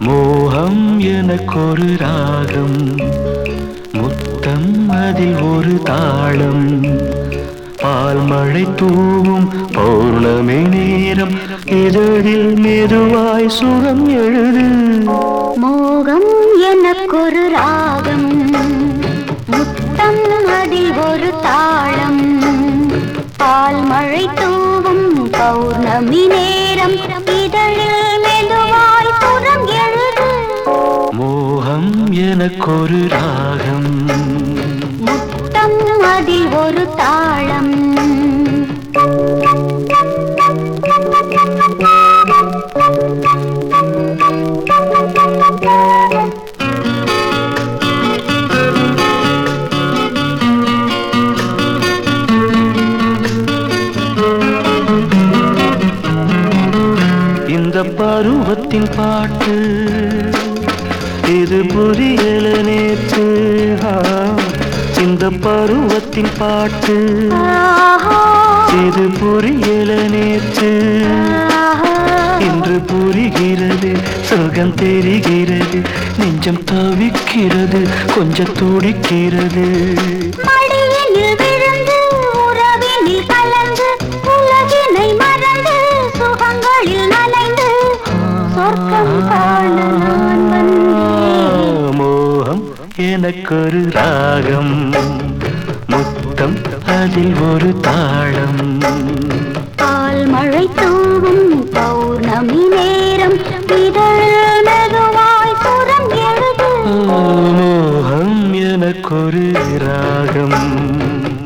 மோகம் எனக்கொரு ராகம், முத்தம் அதில் ஒரு தாளம், பால் மழை தூவும் பௌர்ணமி நேரம், இதழில் மெதுவாய் சுரம் எழுது. மோகம் எனக்கொரு ராகம், முத்தம் அதில் ஒரு தாளம், பால் மழை தூவும் பௌர்ணமி நேரம், இதழில் மெதுவாய் சுரம் எழுது. மோகம் எனக்கொரு ராகம், முத்தம் அதில் ஒரு தாளம். இந்த பருவத்தின் பாட்டு இது புரியல நேற்று. இந்த பருவத்தின் பாட்டு இது புரியல நேற்று. இன்று புரிகிறது, சுகம் தெரிகிறது, நெஞ்சம் தவிக்கிறது, கொஞ்சம் துடிக்கிறது. மடியினில் விழுந்து உறவினில் கலந்து உலகினை மறந்து சுகங்களில் நனைந்து சொர்க்கம் காண நான் வந்தேன். மோகம் எனக்கொரு ராகம், முத்தம் அதில் ஒரு தாளம், பால் மழை தூவும் பௌர்ணமி நேரம், இதழ் மெதுவாய் சுரம் எழுது. மோகம் எனக்கொரு ராகம்,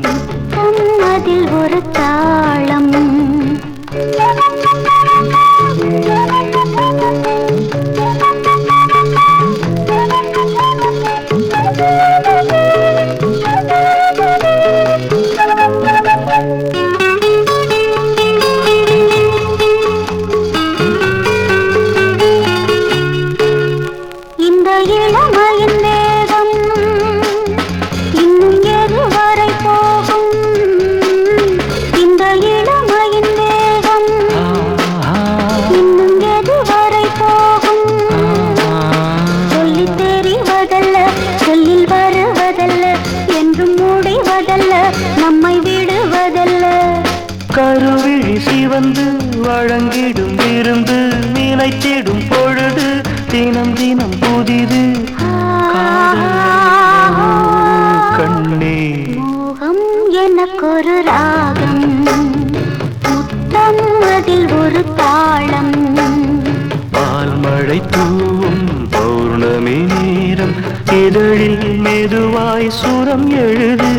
முத்தம் அதில் ஒரு தாளம். இந்த இளமையின் வேகம் இன்னும் எதுவரை போகும்? இந்த இளமையின் வேகம் இன்னும் எதுவரை போகும்? சொல்லித் தெரிவதல்ல, சொல்லில் வருவதல்ல, என்றும் முடிவதல்ல, நம்மை விடுவதல்ல. கருவிழி சிவந்து வழங்கிடும் விருந்து, நினைத்திடும் பொழுது தினம் தினம் புதிது. கண்ணே மோகம் எனக்கொரு ராகம், முத்தம் அதில் ஒரு தாளம், பால் மழை தூவும் பௌர்ணமி நேரம், இதழில் மெதுவாய் சுரம் எழுது.